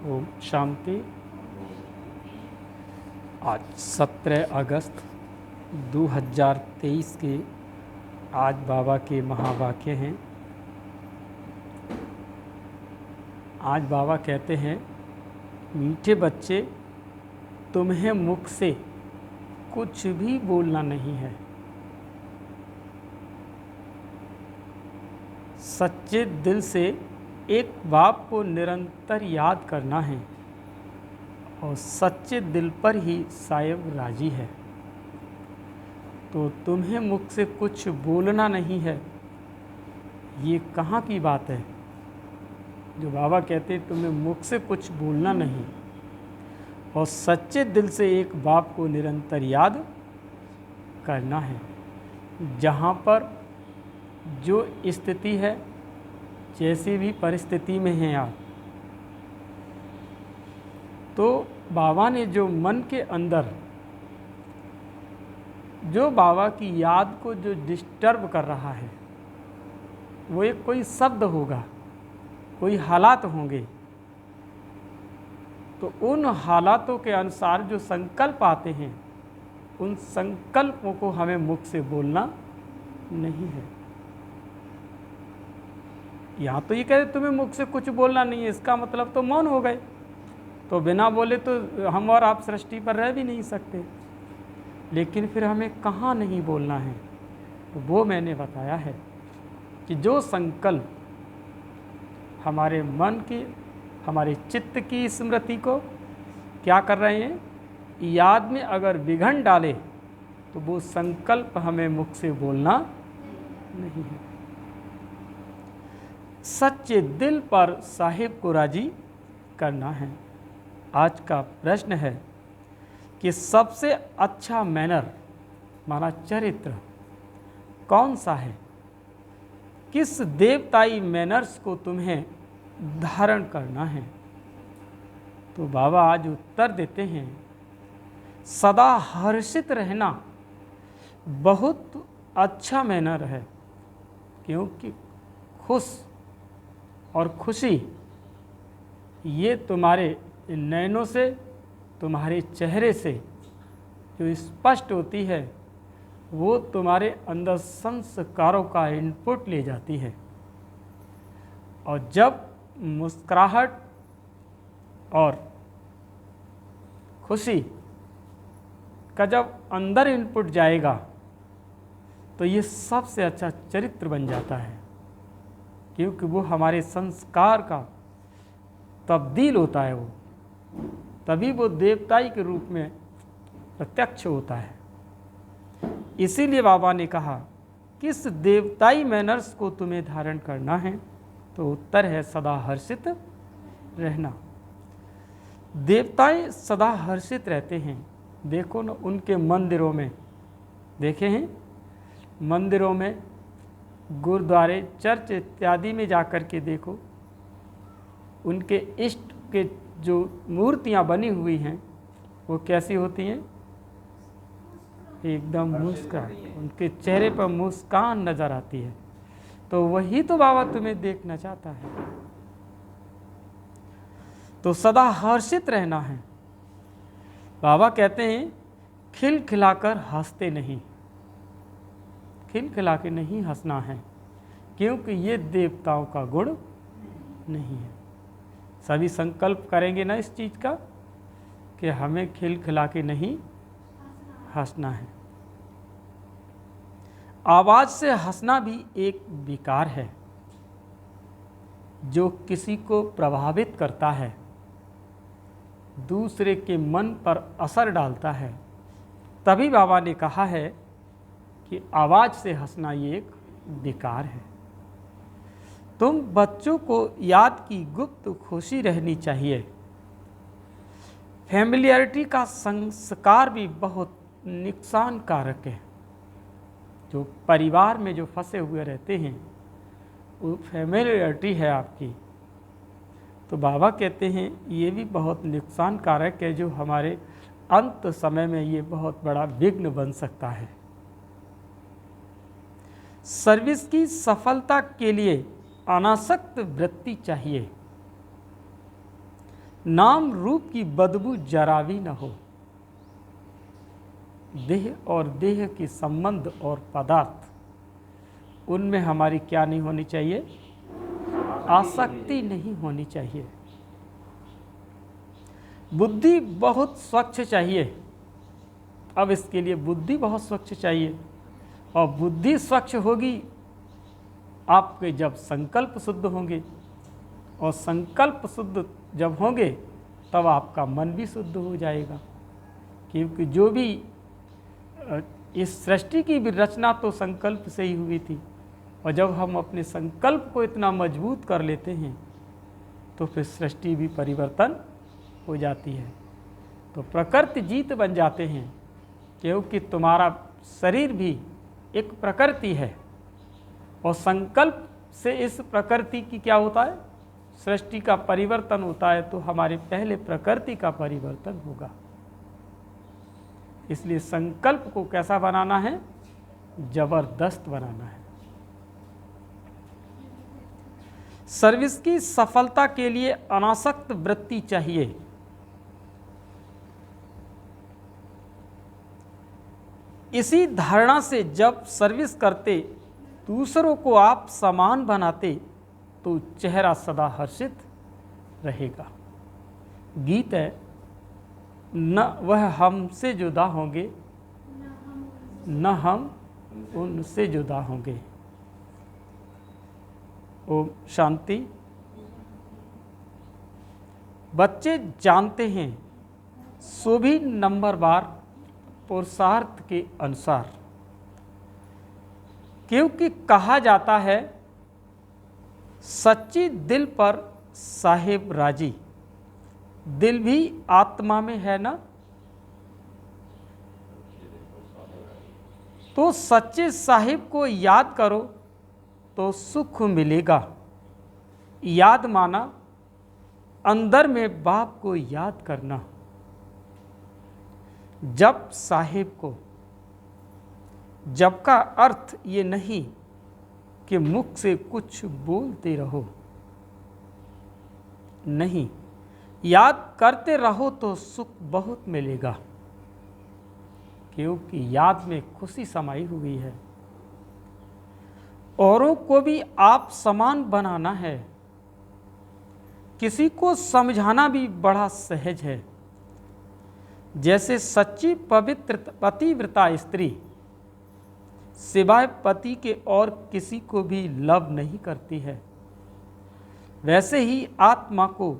ओम शांति। आज 17 अगस्त 2023 के आज बाबा के महावाक्य हैं। आज बाबा कहते हैं, मीठे बच्चे, तुम्हें मुख से कुछ भी बोलना नहीं है। सच्चे दिल से एक बाप को निरंतर याद करना है और सच्चे दिल पर ही साहिब राजी है। तो तुम्हें मुख से कुछ बोलना नहीं है, ये कहाँ की बात है? जो बाबा कहते हैं तुम्हें मुख से कुछ बोलना नहीं और सच्चे दिल से एक बाप को निरंतर याद करना है। जहाँ पर जो स्थिति है, जैसी भी परिस्थिति में हैं आप, तो बाबा ने जो मन के अंदर जो बाबा की याद को जो डिस्टर्ब कर रहा है, वो एक कोई शब्द होगा, कोई हालात होंगे। तो उन हालातों के अनुसार जो संकल्प आते हैं, उन संकल्पों को हमें मुख से बोलना नहीं है। यहाँ तो ये कहते तुम्हें मुख से कुछ बोलना नहीं है, इसका मतलब तो मौन हो गए। तो बिना बोले तो हम और आप सृष्टि पर रह भी नहीं सकते। लेकिन फिर हमें कहाँ नहीं बोलना है, तो वो मैंने बताया है कि जो संकल्प हमारे मन की, हमारे चित्त की स्मृति को क्या कर रहे हैं, याद में अगर विघन डाले, तो वो संकल्प हमें मुख से बोलना नहीं है। सच्चे दिल पर साहिब को राजी करना है। आज का प्रश्न है कि सबसे अच्छा मैनर, हमारा चरित्र कौन सा है? किस देवताई मैनर्स को तुम्हें धारण करना है? तो बाबा आज उत्तर देते हैं, सदा हर्षित रहना बहुत अच्छा मैनर है। क्योंकि खुश और खुशी ये तुम्हारे नैनों से, तुम्हारे चेहरे से जो स्पष्ट होती है, वो तुम्हारे अंदर संस्कारों का इनपुट ले जाती है। और जब मुस्कुराहट और खुशी का जब अंदर इनपुट जाएगा, तो ये सबसे अच्छा चरित्र बन जाता है। क्योंकि वो हमारे संस्कार का तब्दील होता है, वो तभी वो देवताई के रूप में प्रत्यक्ष होता है। इसीलिए बाबा ने कहा, किस देवताई मैनर्स को तुम्हें धारण करना है? तो उत्तर है सदा हर्षित रहना। देवताएं सदा हर्षित रहते हैं। देखो ना, उनके मंदिरों में, देखे हैं मंदिरों में, गुरुद्वारे, चर्च इत्यादि में जाकर के देखो, उनके इष्ट के जो मूर्तियां बनी हुई हैं, वो कैसी होती हैं? एकदम मुस्कान, उनके चेहरे पर मुस्कान नजर आती है। तो वही तो बाबा तुम्हें देखना चाहता है। तो सदा हर्षित रहना है। बाबा कहते हैं, खिलखिलाकर हंसते नहीं, खिलखिला के नहीं हंसना है, क्योंकि ये देवताओं का गुण नहीं है। सभी संकल्प करेंगे ना इस चीज़ का कि हमें खिलखिला के नहीं हंसना है। आवाज़ से हंसना भी एक विकार है जो किसी को प्रभावित करता है, दूसरे के मन पर असर डालता है। तभी बाबा ने कहा है कि आवाज़ से हंसना ये एक विकार है। तुम बच्चों को याद की गुप्त खुशी रहनी चाहिए। फैमिलियरिटी का संस्कार भी बहुत नुकसान कारक है। जो परिवार में जो फंसे हुए रहते हैं, वो फैमिलियरिटी है आपकी। तो बाबा कहते हैं ये भी बहुत नुकसान कारक है, जो हमारे अंत समय में ये बहुत बड़ा विघ्न बन सकता है। सर्विस की सफलता के लिए अनासक्त वृत्ति चाहिए। नाम रूप की बदबू जरा भी न हो। देह और देह के संबंध और पदार्थ, उनमें हमारी क्या नहीं होनी चाहिए? आसक्ति नहीं होनी चाहिए। बुद्धि बहुत स्वच्छ चाहिए। अब इसके लिए बुद्धि बहुत स्वच्छ चाहिए, और बुद्धि स्वच्छ होगी आपके जब संकल्प शुद्ध होंगे, और संकल्प शुद्ध जब होंगे तब आपका मन भी शुद्ध हो जाएगा। क्योंकि जो भी इस सृष्टि की भी रचना तो संकल्प से ही हुई थी, और जब हम अपने संकल्प को इतना मजबूत कर लेते हैं तो फिर सृष्टि भी परिवर्तन हो जाती है। तो प्रकृति जीत बन जाते हैं, क्योंकि तुम्हारा शरीर भी एक प्रकृति है, और संकल्प से इस प्रकृति की क्या होता है? सृष्टि का परिवर्तन होता है। तो हमारे पहले प्रकृति का परिवर्तन होगा। इसलिए संकल्प को कैसा बनाना है? जबरदस्त बनाना है। सर्विस की सफलता के लिए अनासक्त वृत्ति चाहिए। इसी धारणा से जब सर्विस करते, दूसरों को आप समान बनाते, तो चेहरा सदा हर्षित रहेगा। गीत है, न वह हमसे जुदा होंगे, न हम उनसे जुदा होंगे। ओम शांति। बच्चे जानते हैं सो भी नंबरवार पुरुषार्थ के अनुसार, क्योंकि कहा जाता है सच्ची दिल पर साहिब राजी। दिल भी आत्मा में है ना, तो सच्चे साहिब को याद करो तो सुख मिलेगा। याद माना अंदर में बाप को याद करना। जब साहिब को, जब का अर्थ ये नहीं कि मुख से कुछ बोलते रहो, नहीं, याद करते रहो तो सुख बहुत मिलेगा, क्योंकि याद में खुशी समाई हुई है। औरों को भी आप समान बनाना है। किसी को समझाना भी बड़ा सहज है। जैसे सच्ची पवित्र पतिव्रता स्त्री सिवाय पति के और किसी को भी लव नहीं करती है, वैसे ही आत्मा को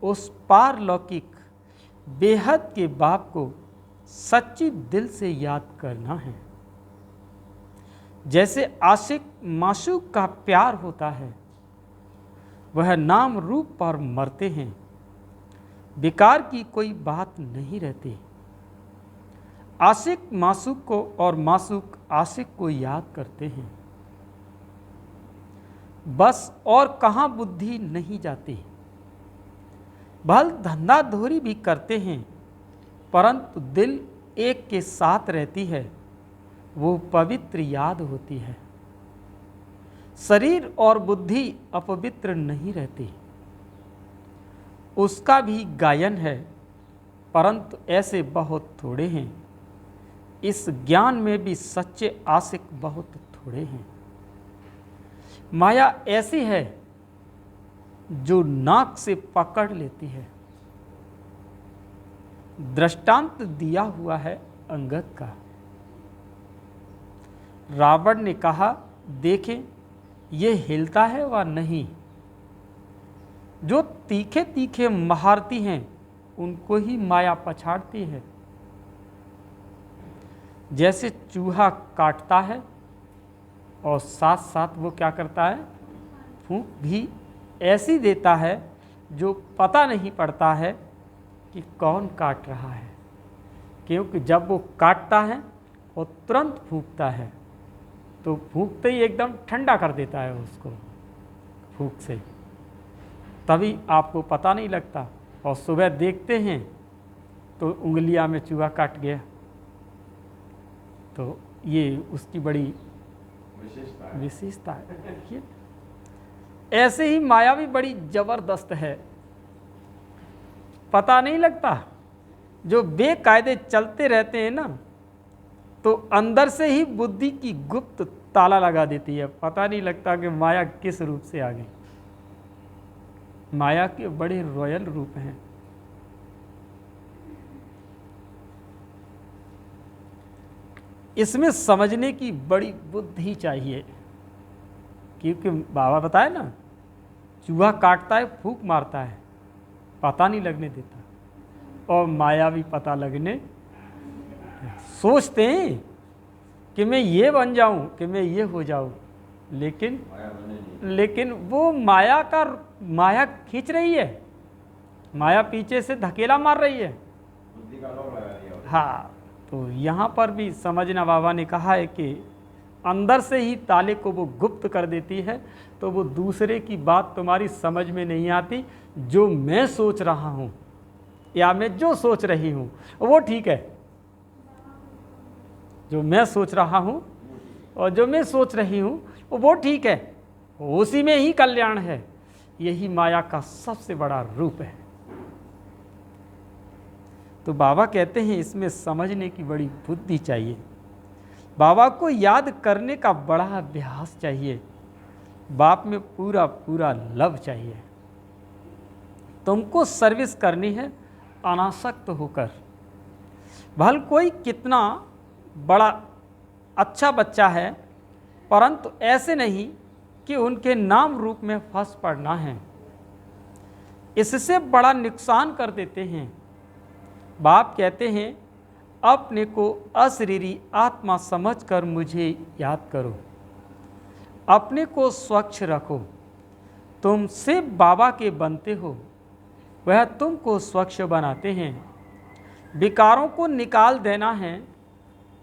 उस पारलौकिक बेहद के बाप को सच्ची दिल से याद करना है। जैसे आशिक माशूक का प्यार होता है, वह नाम रूप पर मरते हैं, बेकार की कोई बात नहीं रहती। आशिक माशूक को और माशूक आशिक को याद करते हैं, बस और कहाँ बुद्धि नहीं जाती। भल धंधा धोरी भी करते हैं, परंतु दिल एक के साथ रहती है, वो पवित्र याद होती है। शरीर और बुद्धि अपवित्र नहीं रहती। उसका भी गायन है, परंतु ऐसे बहुत थोड़े हैं। इस ज्ञान में भी सच्चे आशिक बहुत थोड़े हैं। माया ऐसी है जो नाक से पकड़ लेती है। दृष्टांत दिया हुआ है अंगद का। रावण ने कहा, देखें ये हिलता है व नहीं। जो तीखे तीखे महारती हैं उनको ही माया पछाड़ती है। जैसे चूहा काटता है और साथ साथ वो क्या करता है, फूंक भी ऐसी देता है जो पता नहीं पड़ता है कि कौन काट रहा है, क्योंकि जब वो काटता है और तुरंत फूंकता है तो फूंकते ही एकदम ठंडा कर देता है उसको फूंक से, तभी आपको पता नहीं लगता। और सुबह देखते हैं तो उंगलियां में चूहा काट गया। तो ये उसकी बड़ी विशेषता है। ऐसे ही माया भी बड़ी जबरदस्त है। पता नहीं लगता। जो बेकायदे चलते रहते हैं ना, तो अंदर से ही बुद्धि की गुप्त ताला लगा देती है, पता नहीं लगता कि माया किस रूप से आ गई। माया के बड़े रॉयल रूप हैं। इसमें समझने की बड़ी बुद्धि चाहिए, क्योंकि बाबा बताए ना, चूहा काटता है, फूंक मारता है, पता नहीं लगने देता, और माया भी पता लगने सोचते हैं कि मैं ये बन जाऊं, कि मैं ये हो जाऊं, लेकिन वो माया खींच रही है, माया पीछे से धकेला मार रही है। हाँ, तो यहाँ पर भी समझना, बाबा ने कहा है कि अंदर से ही ताले को वो गुप्त कर देती है, तो वो दूसरे की बात तुम्हारी समझ में नहीं आती। जो मैं सोच रहा हूँ या मैं जो सोच रही हूँ वो ठीक है, जो मैं सोच रहा हूँ और जो मैं सोच रही हूँ वो ठीक है, उसी में ही कल्याण है। यही माया का सबसे बड़ा रूप है। तो बाबा कहते हैं इसमें समझने की बड़ी बुद्धि चाहिए, बाबा को याद करने का बड़ा अभ्यास चाहिए, बाप में पूरा पूरा लव चाहिए। तुमको सर्विस करनी है अनासक्त होकर। भल कोई कितना बड़ा अच्छा बच्चा है, परंतु ऐसे नहीं कि उनके नाम रूप में फंस पड़ना है, इससे बड़ा नुकसान कर देते हैं। बाप कहते हैं अपने को अशरीरी आत्मा समझकर मुझे याद करो, अपने को स्वच्छ रखो, तुम से बाबा के बनते हो, वह तुमको स्वच्छ बनाते हैं। विकारों को निकाल देना है,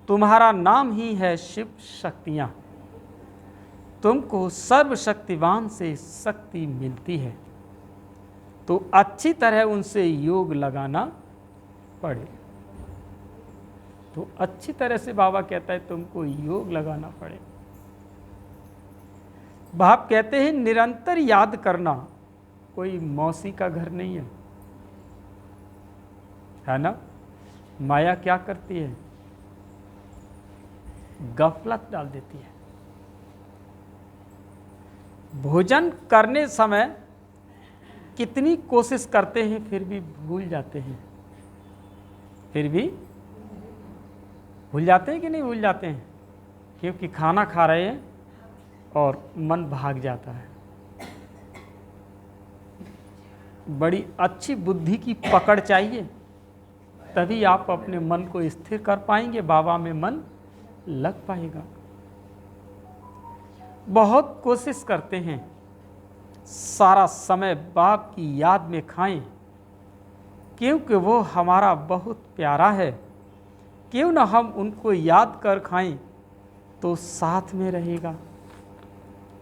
तुम्हारा नाम ही है शिव शक्तियाँ। तुमको सर्वशक्तिवान से शक्ति मिलती है, तो अच्छी तरह उनसे योग लगाना पड़े। तो अच्छी तरह से बाबा कहता है तुमको योग लगाना पड़े। बाप कहते हैं निरंतर याद करना कोई मौसी का घर नहीं है ना। माया क्या करती है, गफलत डाल देती है। भोजन करने समय कितनी कोशिश करते हैं, फिर भी भूल जाते हैं, फिर भी भूल जाते हैं कि नहीं भूल जाते हैं, क्योंकि खाना खा रहे हैं और मन भाग जाता है। बड़ी अच्छी बुद्धि की पकड़ चाहिए, तभी आप अपने मन को स्थिर कर पाएंगे, बाबा में मन लग पाएगा। बहुत कोशिश करते हैं सारा समय बाप की याद में खाएं, क्योंकि वो हमारा बहुत प्यारा है। क्यों ना हम उनको याद कर खाएं तो साथ में रहेगा,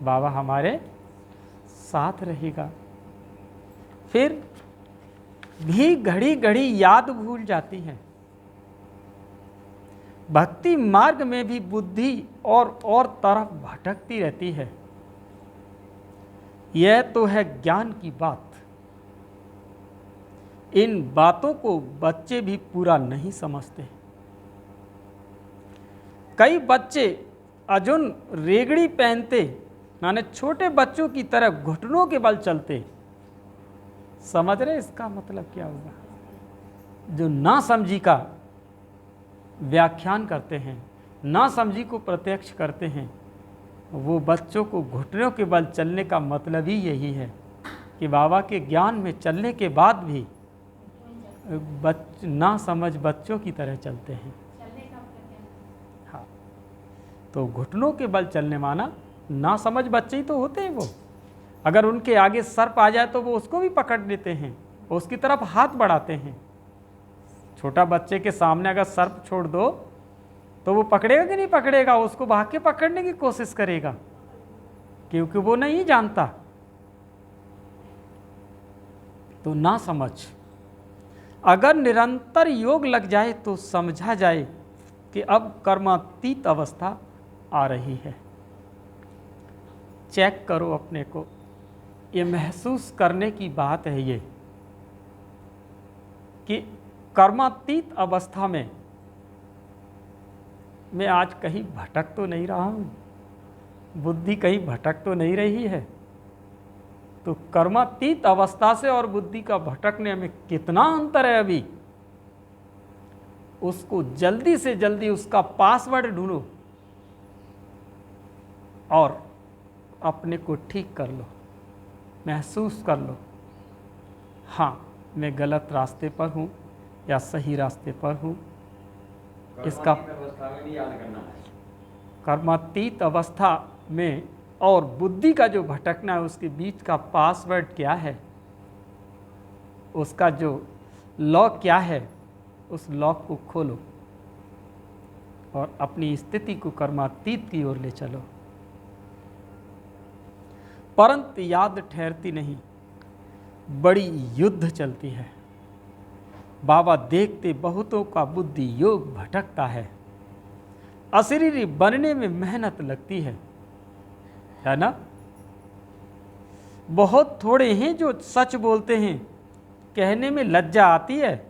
बाबा हमारे साथ रहेगा। फिर भी घड़ी घड़ी याद भूल जाती है। भक्ति मार्ग में भी बुद्धि और तरफ भटकती रहती है। यह तो है ज्ञान की बात। इन बातों को बच्चे भी पूरा नहीं समझते। कई बच्चे अजुन रेगड़ी पहनते, माने छोटे बच्चों की तरह घुटनों के बल चलते। समझ रहे इसका मतलब क्या होगा? जो ना समझी का व्याख्यान करते हैं, ना समझी को प्रत्यक्ष करते हैं, वो बच्चों को घुटनों के बल चलने का मतलब ही यही है कि बाबा के ज्ञान में चलने के बाद भी ना समझ बच्चों की तरह चलते हैं। हाँ, तो घुटनों के बल चलने माना ना समझ बच्चे ही तो होते हैं। वो अगर उनके आगे सर्प आ जाए तो वो उसको भी पकड़ लेते हैं, उसकी तरफ हाथ बढ़ाते हैं। छोटा बच्चे के सामने अगर सर्प छोड़ दो तो वो पकड़ेगा कि नहीं पकड़ेगा? उसको भाग के पकड़ने की कोशिश करेगा, क्योंकि वो नहीं जानता। तो ना समझ अगर निरंतर योग लग जाए तो समझा जाए कि अब कर्मातीत अवस्था आ रही है। चेक करो अपने को, ये महसूस करने की बात है। ये कि कर्मातीत अवस्था में मैं आज कहीं भटक तो नहीं रहा हूँ, बुद्धि कहीं भटक तो नहीं रही है। तो कर्मातीत अवस्था से और बुद्धि का भटकने में कितना अंतर है अभी, उसको जल्दी से जल्दी उसका पासवर्ड ढूंढो और अपने को ठीक कर लो, महसूस कर लो, हाँ मैं गलत रास्ते पर हूँ या सही रास्ते पर हूँ। इसका अवस्था में भी याद करना है। कर्मातीत अवस्था में और बुद्धि का जो भटकना है उसके बीच का पासवर्ड क्या है, उसका जो लॉक क्या है, उस लॉक को खोलो और अपनी स्थिति को कर्मातीत की ओर ले चलो। परंतु याद ठहरती नहीं, बड़ी युद्ध चलती है। बाबा देखते बहुतों का बुद्धि योग भटकता है, अशरीरी बनने में मेहनत लगती है ना। बहुत थोड़े हैं जो सच बोलते हैं, कहने में लज्जा आती है।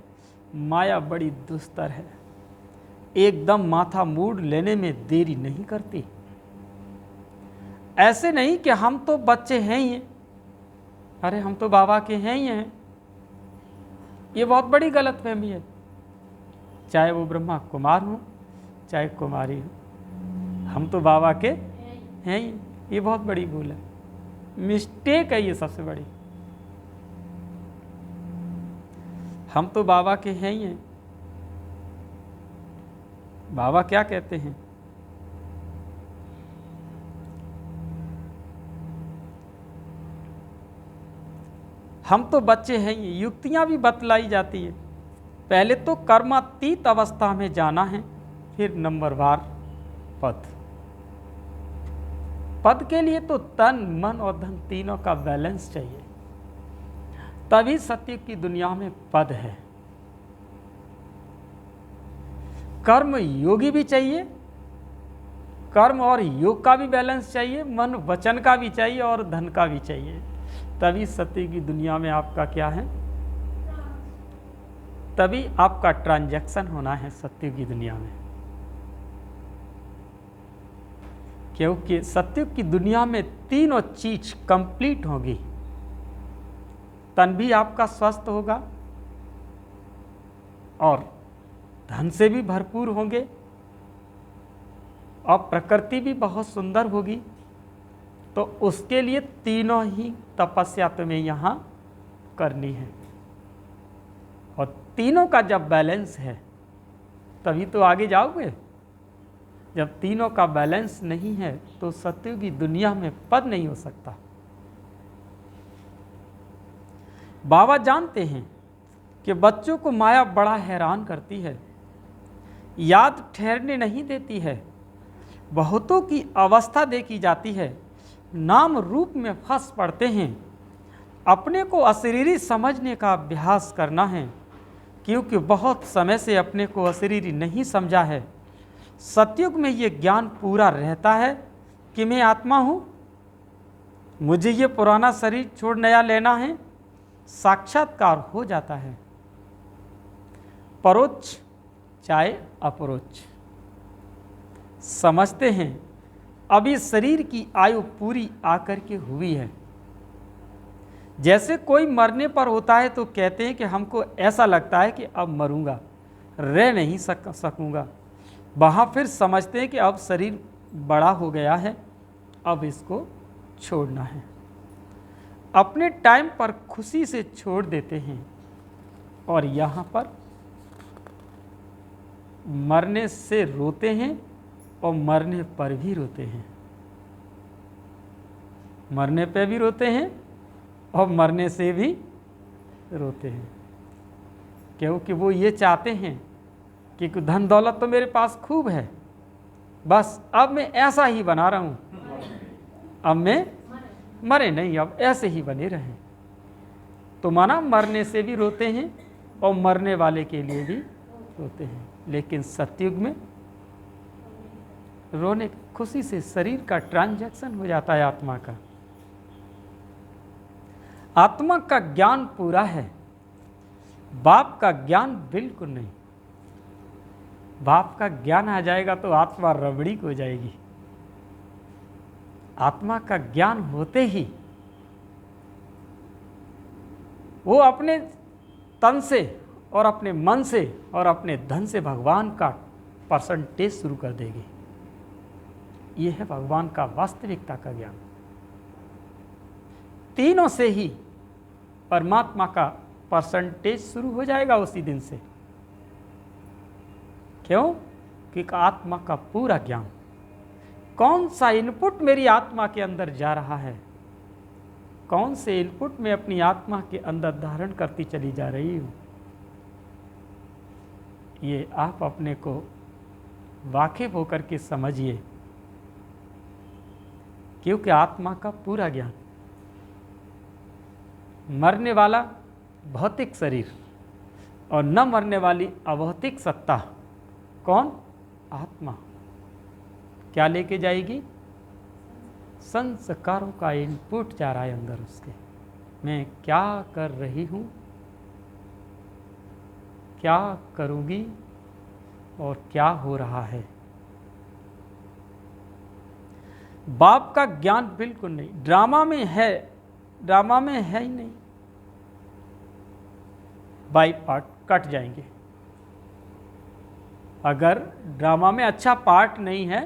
माया बड़ी दुस्तर है, एकदम माथा मूड लेने में देरी नहीं करती। ऐसे नहीं कि हम तो बच्चे हैं ही हैं, अरे हम तो बाबा के हैं ही हैं, ये बहुत बड़ी गलतफहमी है। चाहे वो ब्रह्मा कुमार हो चाहे कुमारी हो, हम तो बाबा के हैं ही, ये बहुत बड़ी भूल है, मिस्टेक है ये सबसे बड़ी। हम तो बाबा के हैं ही हैं। बाबा क्या कहते हैं, हम तो बच्चे हैं ही। युक्तियां भी बतलाई जाती है, पहले तो कर्मातीत अवस्था में जाना है, फिर नंबरवार पद। पद के लिए तो तन मन और धन तीनों का बैलेंस चाहिए, तभी सत्य की दुनिया में पद है। कर्म योगी भी चाहिए, कर्म और योग का भी बैलेंस चाहिए, मन वचन का भी चाहिए और धन का भी चाहिए, तभी सत्य की दुनिया में आपका क्या है, तभी आपका ट्रांजैक्शन होना है सत्य की दुनिया में। क्योंकि सत्य की दुनिया में तीनों चीज कंप्लीट होगी, तन भी आपका स्वस्थ होगा और धन से भी भरपूर होंगे और प्रकृति भी बहुत सुंदर होगी। तो उसके लिए तीनों ही तपस्या तुम्हें यहाँ करनी है, और तीनों का जब बैलेंस है तभी तो आगे जाओगे। जब तीनों का बैलेंस नहीं है तो सत्य की दुनिया में पद नहीं हो सकता। बाबा जानते हैं कि बच्चों को माया बड़ा हैरान करती है, याद ठहरने नहीं देती है। बहुतों की अवस्था देखी जाती है, नाम रूप में फंस पड़ते हैं। अपने को अशरीरी समझने का अभ्यास करना है, क्योंकि बहुत समय से अपने को अशरीरी नहीं समझा है। सतयुग में ये ज्ञान पूरा रहता है कि मैं आत्मा हूँ, मुझे ये पुराना शरीर छोड़ नया लेना है, साक्षात्कार हो जाता है। परोक्ष चाहे अपरोक्ष समझते हैं अभी शरीर की आयु पूरी आकर के हुई है। जैसे कोई मरने पर होता है तो कहते हैं कि हमको ऐसा लगता है कि अब मरूंगा, रह नहीं सकूंगा। वहाँ फिर समझते हैं कि अब शरीर बड़ा हो गया है, अब इसको छोड़ना है। अपने टाइम पर खुशी से छोड़ देते हैं और यहाँ पर मरने से रोते हैं और मरने पर भी रोते हैं। मरने पे भी रोते हैं और मरने से भी रोते हैं, क्योंकि वो ये चाहते हैं कि धन दौलत तो मेरे पास खूब है, बस अब मैं ऐसा ही बना रहा हूँ, अब मैं मरे नहीं, अब ऐसे ही बने रहें। तो माना मरने से भी रोते हैं और मरने वाले के लिए भी रोते हैं। लेकिन सतयुग में रोने खुशी से शरीर का ट्रांजैक्शन हो जाता है आत्मा का। आत्मा का ज्ञान पूरा है, बाप का ज्ञान बिल्कुल नहीं। बाप का ज्ञान आ जाएगा तो आत्मा रबड़ी हो जाएगी। आत्मा का ज्ञान होते ही वो अपने तन से और अपने मन से और अपने धन से भगवान का परसेंटेज शुरू कर देगी। ये है भगवान का वास्तविकता का ज्ञान। तीनों से ही परमात्मा का परसेंटेज शुरू हो जाएगा उसी दिन से। क्यों? क्योंकि आत्मा का पूरा ज्ञान, कौन सा इनपुट मेरी आत्मा के अंदर जा रहा है, कौन से इनपुट में अपनी आत्मा के अंदर धारण करती चली जा रही हूँ, ये आप अपने को वाकिफ होकर के समझिए। क्योंकि आत्मा का पूरा ज्ञान, मरने वाला भौतिक शरीर और न मरने वाली अभौतिक सत्ता, कौन? आत्मा क्या लेके जाएगी? संस्कारों का इनपुट जा रहा है अंदर उसके। मैं क्या कर रही हूँ, क्या करूँगी और क्या हो रहा है। बाप का ज्ञान बिल्कुल नहीं। ड्रामा में है, ड्रामा में है ही नहीं। बाई पार्ट कट जाएंगे। अगर ड्रामा में अच्छा पार्ट नहीं है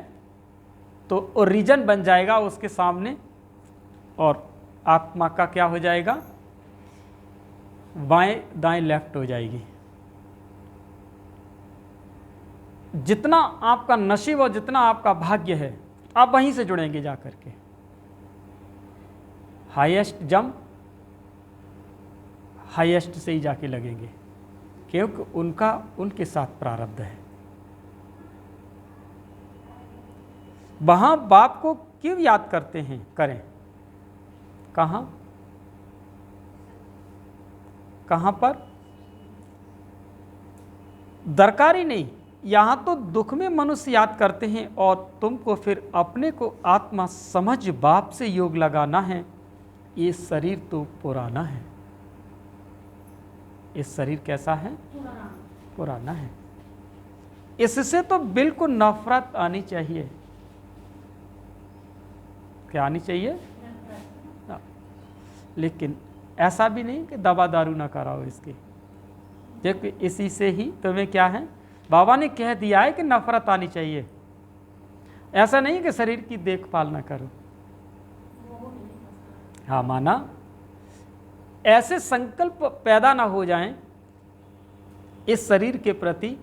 तो ओरिजिन बन जाएगा उसके सामने और आत्मा का क्या हो जाएगा? बाएं दाएं लेफ्ट हो जाएगी। जितना आपका नसीब और जितना आपका भाग्य है आप वहीं से जुड़ेंगे जा करके। हाईएस्ट जंप हाईएस्ट से ही जाके लगेंगे, क्योंकि उनका उनके साथ प्रारब्ध है। वहां बाप को क्यों याद करते हैं? करें कहाँ कहाँ पर? दरकार ही नहीं। यहाँ तो दुख में मनुष्य याद करते हैं और तुमको फिर अपने को आत्मा समझ बाप से योग लगाना है। ये शरीर तो पुराना है। इस शरीर कैसा है? पुराना है। इससे तो बिल्कुल नफरत आनी चाहिए। क्या आनी चाहिए? लेकिन ऐसा भी नहीं कि दवा दारू ना कराओ इसकी। देखो इसी से ही तुम्हें क्या है, बाबा ने कह दिया है कि नफरत आनी चाहिए। ऐसा नहीं कि शरीर की देखभाल ना करो। हाँ माना, ऐसे संकल्प पैदा ना हो जाएं इस शरीर के प्रति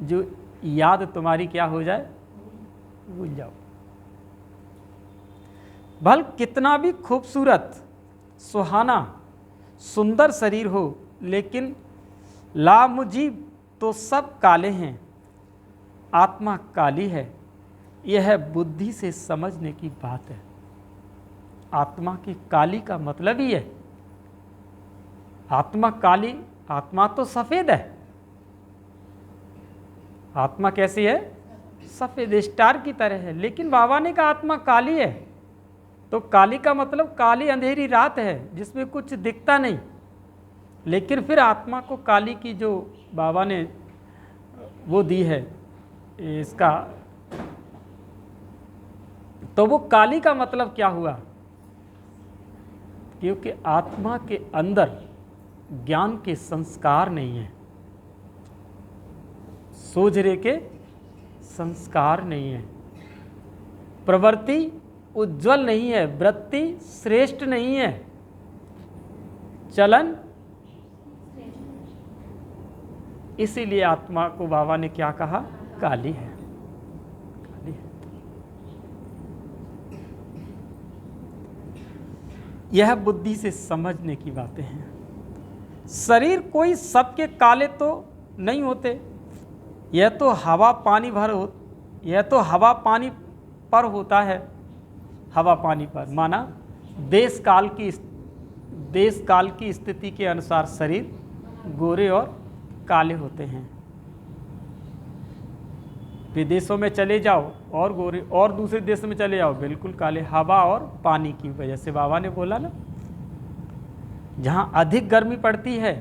जो याद तुम्हारी क्या हो जाए, भूल जाओ। भल कितना भी खूबसूरत सुहाना सुंदर शरीर हो, लेकिन लामुजीब तो सब काले हैं, आत्मा काली है। यह बुद्धि से समझने की बात है। आत्मा की काली का मतलब ही है, आत्मा काली, आत्मा तो सफ़ेद है। आत्मा कैसी है? सफ़ेद स्टार की तरह है। लेकिन बाबा ने कहा आत्मा काली है, तो काली का मतलब काली अंधेरी रात है जिसमें कुछ दिखता नहीं। लेकिन फिर आत्मा को काली की जो बाबा ने वो दी है इसका, तो वो काली का मतलब क्या हुआ? क्योंकि आत्मा के अंदर ज्ञान के संस्कार नहीं है, सोझरे के संस्कार नहीं है, प्रवृत्ति उज्जवल नहीं है, वृत्ति श्रेष्ठ नहीं है, चलन। इसीलिए आत्मा को बाबा ने क्या कहा? काली है, काली है। यह बुद्धि से समझने की बातें हैं। शरीर कोई सबके काले तो नहीं होते। यह तो हवा पानी यह तो हवा पानी पर होता है। हवा पानी पर माना देश काल की स्थिति के अनुसार शरीर गोरे और काले होते हैं। विदेशों में चले जाओ और गोरे, और दूसरे देश में चले जाओ बिल्कुल काले। हवा और पानी की वजह से बाबा ने बोला ना, जहाँ अधिक गर्मी पड़ती है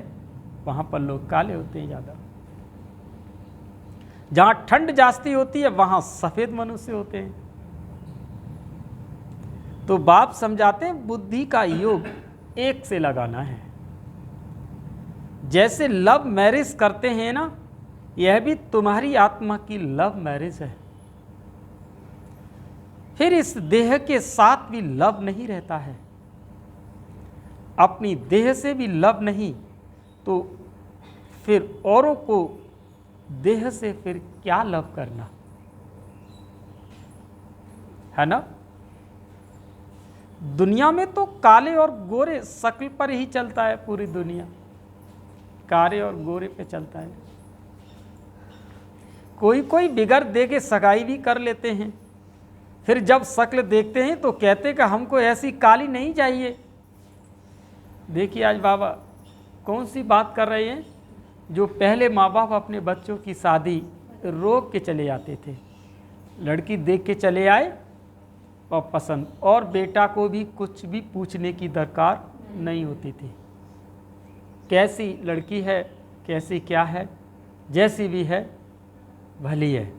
वहाँ पर लोग काले होते हैं ज़्यादा। जहाँ ठंड जास्ती होती है वहाँ सफ़ेद मनुष्य होते हैं। तो बाप समझाते हैं बुद्धि का योग एक से लगाना है। जैसे लव मैरिज करते हैं ना, यह भी तुम्हारी आत्मा की लव मैरिज है। फिर इस देह के साथ भी लव नहीं रहता है, अपनी देह से भी लव नहीं, तो फिर औरों को देह से फिर क्या लव करना है ना। दुनिया में तो काले और गोरे शक्ल पर ही चलता है, पूरी दुनिया काले और गोरे पे चलता है। कोई कोई बिगड़ दे के सगाई भी कर लेते हैं, फिर जब शक्ल देखते हैं तो कहते कि हमको ऐसी काली नहीं चाहिए। देखिए आज बाबा कौन सी बात कर रहे हैं, जो पहले माँ बाप अपने बच्चों की शादी रोक के चले जाते थे, लड़की देख के चले आए और पसंद, और बेटा को भी कुछ भी पूछने की दरकार नहीं होती थी, कैसी लड़की है, कैसी क्या है, जैसी भी है भली है,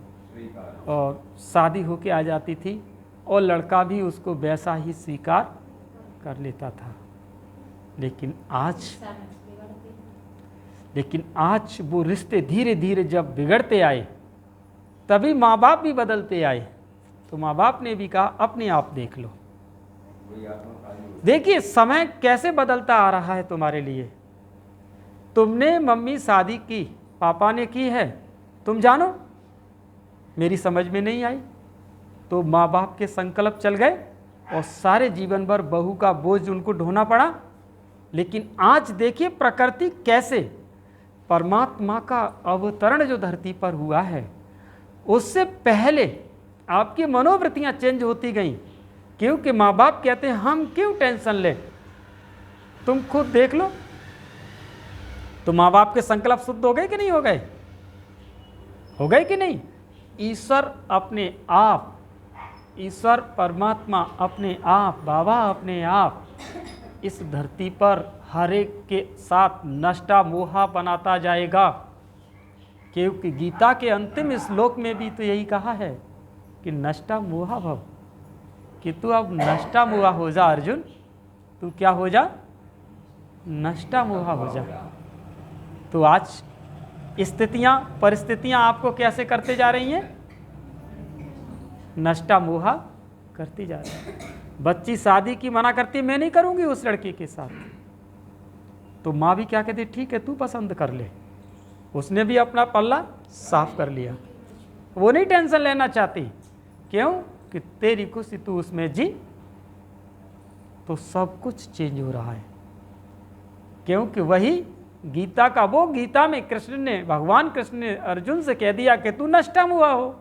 और शादी होके आ जाती थी और लड़का भी उसको वैसा ही स्वीकार कर लेता था। लेकिन आज वो रिश्ते धीरे धीरे जब बिगड़ते आए, तभी माँ बाप भी बदलते आए। तो माँ बाप ने भी कहा अपने आप देख लो। देखिए समय कैसे बदलता आ रहा है तुम्हारे लिए। तुमने मम्मी शादी की, पापा ने की है, तुम जानो मेरी समझ में नहीं आई, तो माँ बाप के संकल्प चल गए और सारे जीवन भर बहू का बोझ उनको ढोना पड़ा। लेकिन आज देखिए प्रकृति कैसे, परमात्मा का अवतरण जो धरती पर हुआ है, उससे पहले आपकी मनोवृत्तियां चेंज होती गईं, क्योंकि माँ बाप कहते हैं हम क्यों टेंशन लें, तुम खुद देख लो। तो माँ बाप के संकल्प शुद्ध हो गए कि नहीं हो गए, हो गए कि नहीं। ईश्वर अपने आप, ईश्वर परमात्मा अपने आप, बाबा अपने आप इस धरती पर हर एक के साथ नष्टा मोहा बनाता जाएगा। क्योंकि गीता के अंतिम श्लोक में भी तो यही कहा है कि नष्टा मोहा भव, कि तू अब नष्टा मोहा हो जा अर्जुन, तू क्या हो जा, नष्टा मोहा हो जा। तो आज स्थितियां परिस्थितियां आपको कैसे करते जा रही हैं, नष्टा मोहा करती जा रही है। बच्ची शादी की मना करती, मैं नहीं करूंगी उस लड़की के साथ, तो माँ भी क्या कहती, ठीक है तू पसंद कर ले। उसने भी अपना पल्ला साफ कर लिया, वो नहीं टेंशन लेना चाहती, क्यों कि तेरी खुशी तू उसमें जी। तो सब कुछ चेंज हो रहा है, क्योंकि वही गीता का, वो गीता में कृष्ण ने, भगवान कृष्ण ने अर्जुन से कह दिया कि तू नष्टा हुआ हो,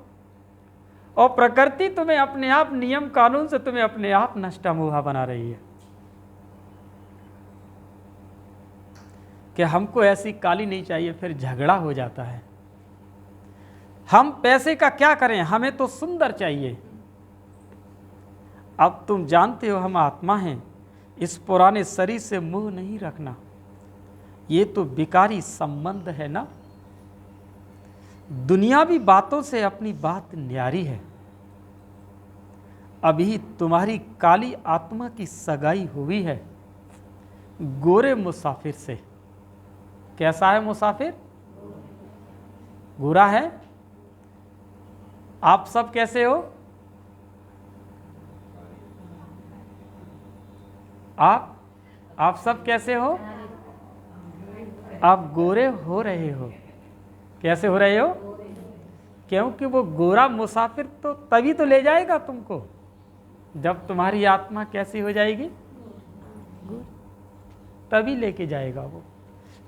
और प्रकृति तुम्हें अपने आप नियम कानून से तुम्हें अपने आप नष्टा मुहा बना रही है कि हमको ऐसी काली नहीं चाहिए। फिर झगड़ा हो जाता है, हम पैसे का क्या करें, हमें तो सुंदर चाहिए। अब तुम जानते हो हम आत्मा हैं, इस पुराने शरीर से मुंह नहीं रखना, ये तो विकारी संबंध है ना। दुनियावी बातों से अपनी बात न्यारी है। अभी तुम्हारी काली आत्मा की सगाई हुई है गोरे मुसाफिर से। कैसा है मुसाफिर, गोरा है। आप सब कैसे हो, आप सब कैसे हो, आप गोरे हो रहे हो। कैसे हो रहे हो, क्योंकि वो गोरा मुसाफिर तो तभी तो ले जाएगा तुमको जब तुम्हारी आत्मा कैसी हो जाएगी, तभी लेके जाएगा वो,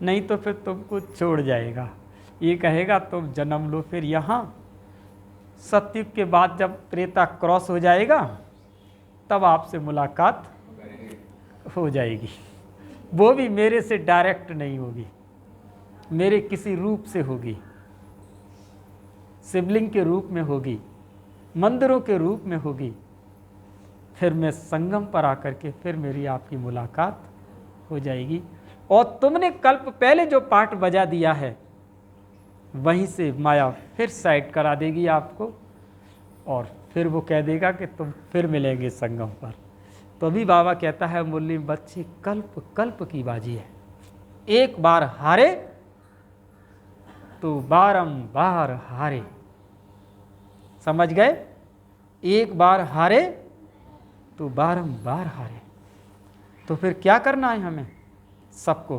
नहीं तो फिर तुमको छोड़ जाएगा। ये कहेगा तुम जन्म लो फिर यहाँ, सतयुग के बाद जब त्रेता क्रॉस हो जाएगा तब आपसे मुलाकात हो जाएगी। वो भी मेरे से डायरेक्ट नहीं होगी, मेरे किसी रूप से होगी, शिवलिंग के रूप में होगी, मंदिरों के रूप में होगी। फिर मैं संगम पर आकर के फिर मेरी आपकी मुलाकात हो जाएगी। और तुमने कल्प पहले जो पाठ बजा दिया है वहीं से माया फिर साइड करा देगी आपको, और फिर वो कह देगा कि तुम फिर मिलेंगे संगम पर। तो अभी बाबा कहता है मुरली बच्चे कल्प कल्प की बाजी है, एक बार हारे तो बारंबार हारे। समझ गए? एक बार हारे तो बारंबार हारे। तो फिर क्या करना है हमें सबको?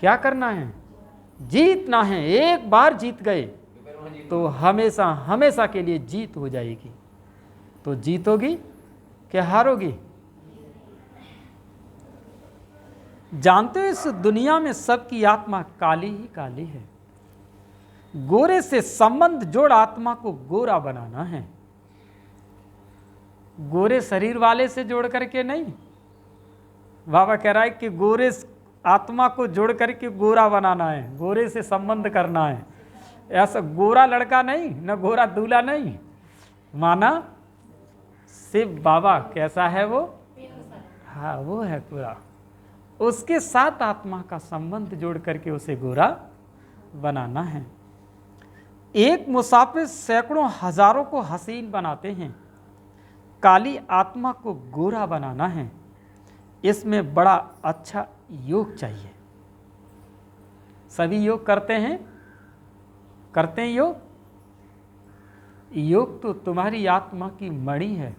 क्या करना है? जीतना है। एक बार जीत गए तो हमेशा हमेशा के लिए जीत हो जाएगी। तो जीतोगी क्या हारोगी? जानते हो इस दुनिया में सबकी आत्मा काली ही काली है। गोरे से संबंध जोड़ आत्मा को गोरा बनाना है, गोरे शरीर वाले से जोड़ करके नहीं। बाबा कह रहा है कि गोरे आत्मा को जोड़ करके गोरा बनाना है, गोरे से संबंध करना है। ऐसा गोरा लड़का नहीं, न गोरा दूल्हा नहीं। माना शिव बाबा कैसा है वो? हाँ, वो है पूरा। उसके साथ आत्मा का संबंध जोड़ करके उसे गोरा बनाना है। एक मुसाफिर सैकड़ों हजारों को हसीन बनाते हैं, काली आत्मा को गोरा बनाना है। इसमें बड़ा अच्छा योग चाहिए। सभी योग करते हैं? करते हैं योग? योग तो तुम्हारी आत्मा की मणि है,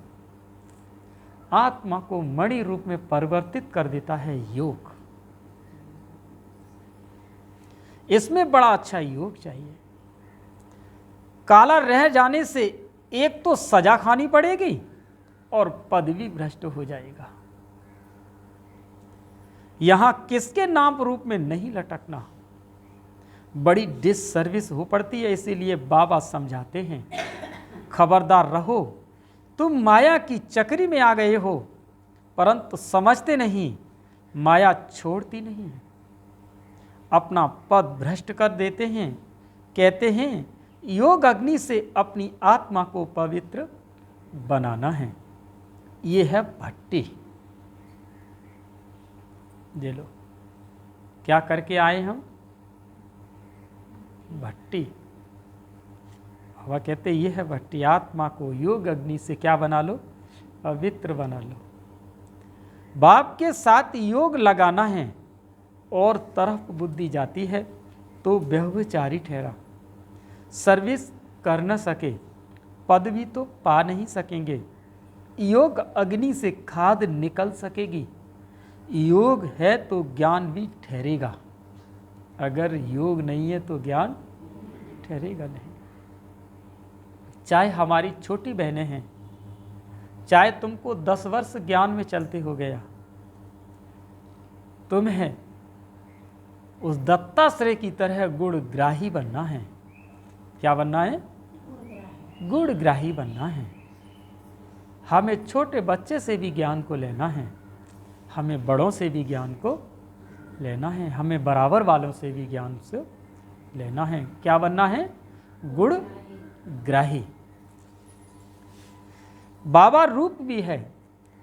आत्मा को मणि रूप में परिवर्तित कर देता है योग। इसमें बड़ा अच्छा योग चाहिए। काला रह जाने से एक तो सजा खानी पड़ेगी और पद भी भ्रष्ट हो जाएगा। यहां किसके नाम रूप में नहीं लटकना, बड़ी डिससर्विस हो पड़ती है। इसीलिए बाबा समझाते हैं, खबरदार रहो, तुम माया की चक्री में आ गए हो, परंतु समझते नहीं माया छोड़ती नहीं है, अपना पद भ्रष्ट कर देते हैं। कहते हैं योग अग्नि से अपनी आत्मा को पवित्र बनाना है। ये है भट्टी। दे लो, क्या करके आए हम? भट्टी। बाबा कहते ये है भट्टी। आत्मा को योग अग्नि से क्या बना लो? पवित्र बना लो। बाप के साथ योग लगाना है और तरफ बुद्धि जाती है तो व्यभिचारी ठहरा। सर्विस कर न सके, पद भी तो पा नहीं सकेंगे। योग अग्नि से खाद निकल सकेगी। योग है तो ज्ञान भी ठहरेगा, अगर योग नहीं है तो ज्ञान ठहरेगा नहीं। चाहे हमारी छोटी बहनें हैं, चाहे तुमको 10 वर्ष ज्ञान में चलते हो गया, तुम्हें उस दत्ताश्रय की तरह गुणग्राही बनना है। क्या बनना है? गुणग्राही बनना है। हमें छोटे बच्चे से भी ज्ञान को लेना है, हमें बड़ों से भी ज्ञान को लेना है, हमें बराबर वालों से भी ज्ञान से लेना है। क्या बनना है? गुणग्राही। बाबा रूप भी है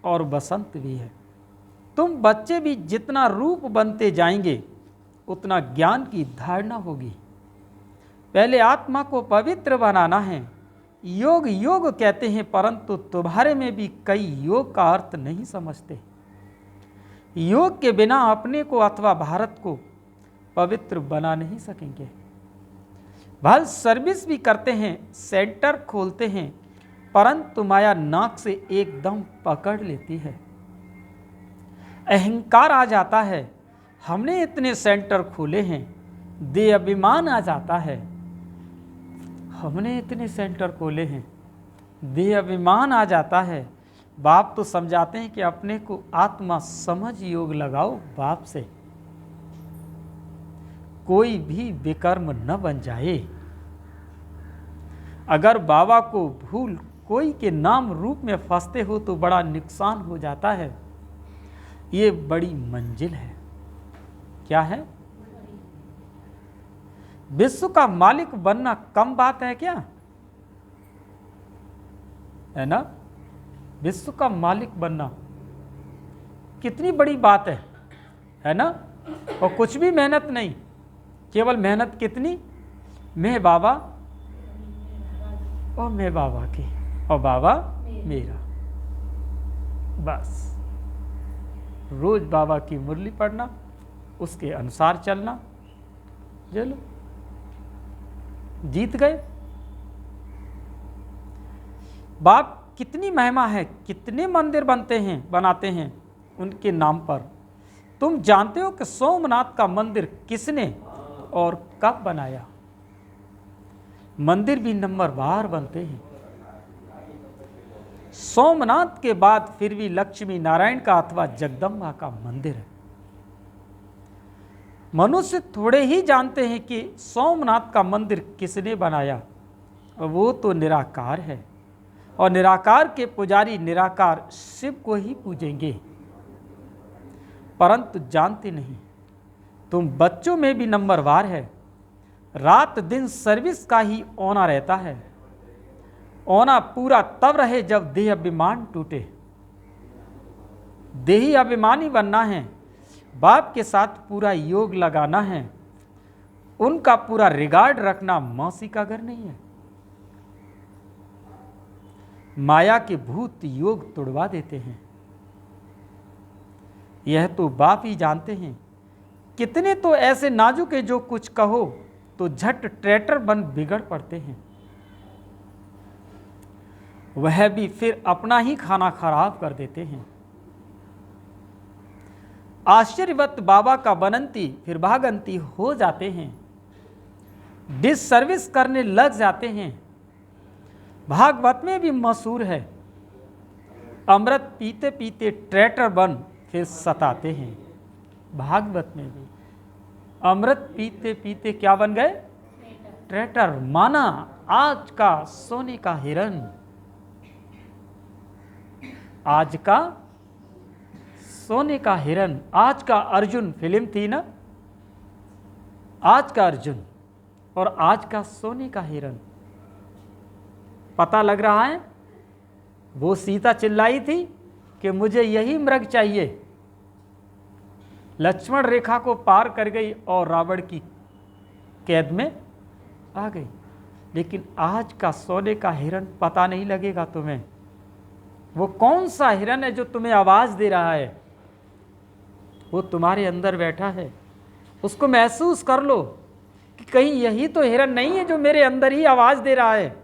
और बसंत भी है। तुम बच्चे भी जितना रूप बनते जाएंगे उतना ज्ञान की धारणा होगी। पहले आत्मा को पवित्र बनाना है। योग योग कहते हैं, परंतु तुम्हारे में भी कई योग का अर्थ नहीं समझते। योग के बिना अपने को अथवा भारत को पवित्र बना नहीं सकेंगे। भल सर्विस भी करते हैं, सेंटर खोलते हैं, परंतु माया नाक से एकदम पकड़ लेती है। अहंकार आ जाता है, हमने इतने सेंटर खोले हैं। दे अभिमान आ जाता है, हमने इतने सेंटर खोले हैं। दे अभिमान आ जाता है। बाप तो समझाते हैं कि अपने को आत्मा समझ योग लगाओ बाप से, कोई भी विकर्म न बन जाए। अगर बाबा को भूल कोई के नाम रूप में फंसते हो तो बड़ा नुकसान हो जाता है। ये बड़ी मंजिल है। क्या है? विश्व का मालिक बनना कम बात है क्या? है ना? विश्व का मालिक बनना कितनी बड़ी बात है। है ना। और कुछ भी मेहनत नहीं, केवल मेहनत कितनी, मैं बाबा और मैं बाबा की और बाबा मेरा। बस रोज बाबा की मुरली पढ़ना, उसके अनुसार चलना, चलो जीत गए। बाप कितनी महिमा है, कितने मंदिर बनाते हैं उनके नाम पर। तुम जानते हो कि सोमनाथ का मंदिर किसने और कब बनाया? मंदिर भी नंबरवार बनते हैं। सोमनाथ के बाद फिर भी लक्ष्मी नारायण का अथवा जगदम्बा का मंदिर है। मनुष्य थोड़े ही जानते हैं कि सोमनाथ का मंदिर किसने बनाया। वो तो निराकार है और निराकार के पुजारी निराकार शिव को ही पूजेंगे। परंतु जानते नहीं, तुम बच्चों में भी नंबरवार है। रात दिन सर्विस का ही औना रहता है। औना पूरा तब रहे जब देह अभिमान टूटे। देही अभिमानी बनना है, बाप के साथ पूरा योग लगाना है, उनका पूरा रिगार्ड रखना मौसी का घर नहीं है। माया के भूत योग तोड़वा देते हैं, यह तो बाप ही जानते हैं। कितने तो ऐसे नाजुक है जो कुछ कहो तो झट ट्रैटर बन बिगड़ पड़ते हैं। वह भी फिर अपना ही खाना खराब कर देते हैं। आश्चर्यवत बाबा का बनंती फिर भागंती हो जाते हैं। डिस सर्विस करने लग जाते हैं। भागवत में भी मशहूर है, अमृत पीते पीते ट्रैटर बन फिर सताते हैं। भागवत में भी अमृत पीते पीते क्या बन गए? ट्रैटर। माना आज का सोने का हिरन, आज का सोने का हिरन, आज का अर्जुन फिल्म थी ना, आज का अर्जुन और आज का सोने का हिरन। पता लग रहा है, वो सीता चिल्लाई थी कि मुझे यही मृग चाहिए, लक्ष्मण रेखा को पार कर गई और रावण की कैद में आ गई। लेकिन आज का सोने का हिरन पता नहीं लगेगा तुम्हें। वो कौन सा हिरन है जो तुम्हें आवाज दे रहा है? वो तुम्हारे अंदर बैठा है। उसको महसूस कर लो कि कहीं यही तो हिरन नहीं है जो मेरे अंदर ही आवाज दे रहा है।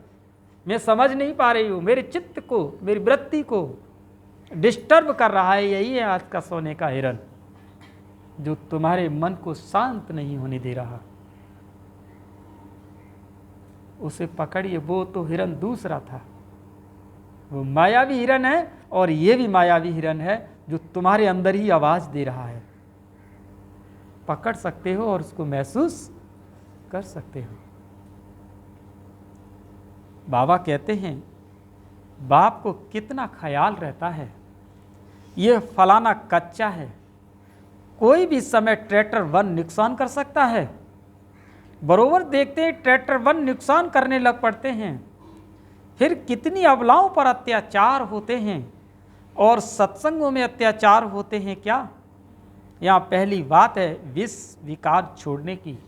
मैं समझ नहीं पा रही हूँ, मेरे चित्त को, मेरी वृत्ति को डिस्टर्ब कर रहा है। यही है आज का सोने का हिरन जो तुम्हारे मन को शांत नहीं होने दे रहा। उसे पकड़िए, वो तो हिरन दूसरा था। वो मायावी हिरन है और ये भी मायावी हिरन है जो तुम्हारे अंदर ही आवाज दे रहा है। पकड़ सकते हो और उसको महसूस कर सकते हो। बाबा कहते हैं, बाप को कितना ख्याल रहता है, ये फलाना कच्चा है, कोई भी समय ट्रैक्टर वन नुकसान कर सकता है। बरोबर देखते हैं ट्रैक्टर वन नुकसान करने लग पड़ते हैं। फिर कितनी अबलाओं पर अत्याचार होते हैं और सत्संगों में अत्याचार होते हैं। क्या यहाँ पहली बात है विष विकार छोड़ने की।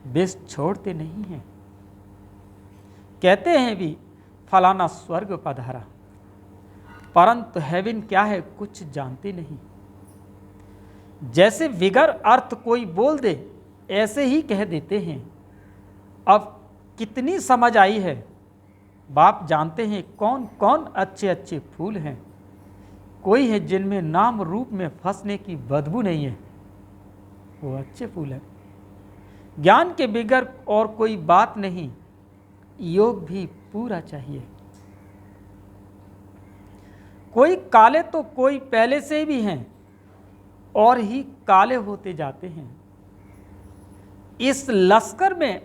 विष छोड़ते नहीं हैं। कहते हैं भी फलाना स्वर्ग पधारा, परंतु हेवन क्या है कुछ जानते नहीं। जैसे विगर अर्थ कोई बोल दे ऐसे ही कह देते हैं। अब कितनी समझ आई है, बाप जानते हैं कौन कौन अच्छे अच्छे फूल हैं। कोई है जिनमें नाम रूप में फंसने की बदबू नहीं है, वो अच्छे फूल हैं। ज्ञान के बिगर और कोई बात नहीं, योग भी पूरा चाहिए। कोई काले तो कोई पहले से भी हैं और ही काले होते जाते हैं। इस लश्कर में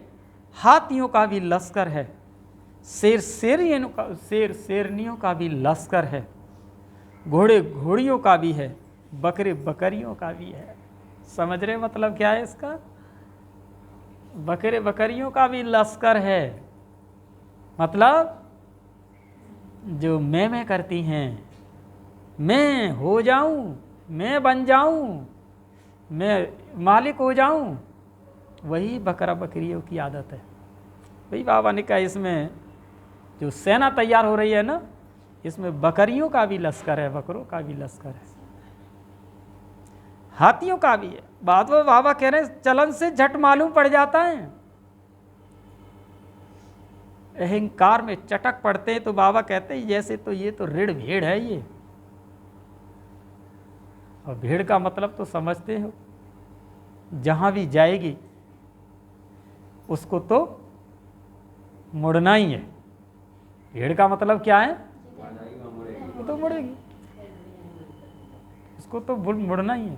हाथियों का भी लश्कर है, शेर शेरनियों का भी लश्कर है, घोड़े घोड़ियों का भी है, बकरे बकरियों का भी है। समझ रहे मतलब क्या है इसका? बकरे बकरियों का भी लश्कर है। मतलब जो मैं करती हैं, मैं हो जाऊं, मैं बन जाऊं, मैं मालिक हो जाऊं, वही बकरा बकरियों की आदत है। भाई बाबा ने कहा इसमें जो सेना तैयार हो रही है ना, इसमें बकरियों का भी लश्कर है, बकरों का भी लश्कर है, हाथियों का भी है। बात वो बाबा कह रहे हैं चलन से झट मालूम पड़ जाता है। अहंकार में चटक पड़ते हैं तो बाबा कहते हैं जैसे तो ये तो ऋण भेड़ है ये। और भेड़ का मतलब तो समझते हो, जहां भी जाएगी उसको तो मुड़ना ही है। भेड़ का मतलब क्या है? वो तो मुड़ेगी, उसको तो मुड़ना ही है।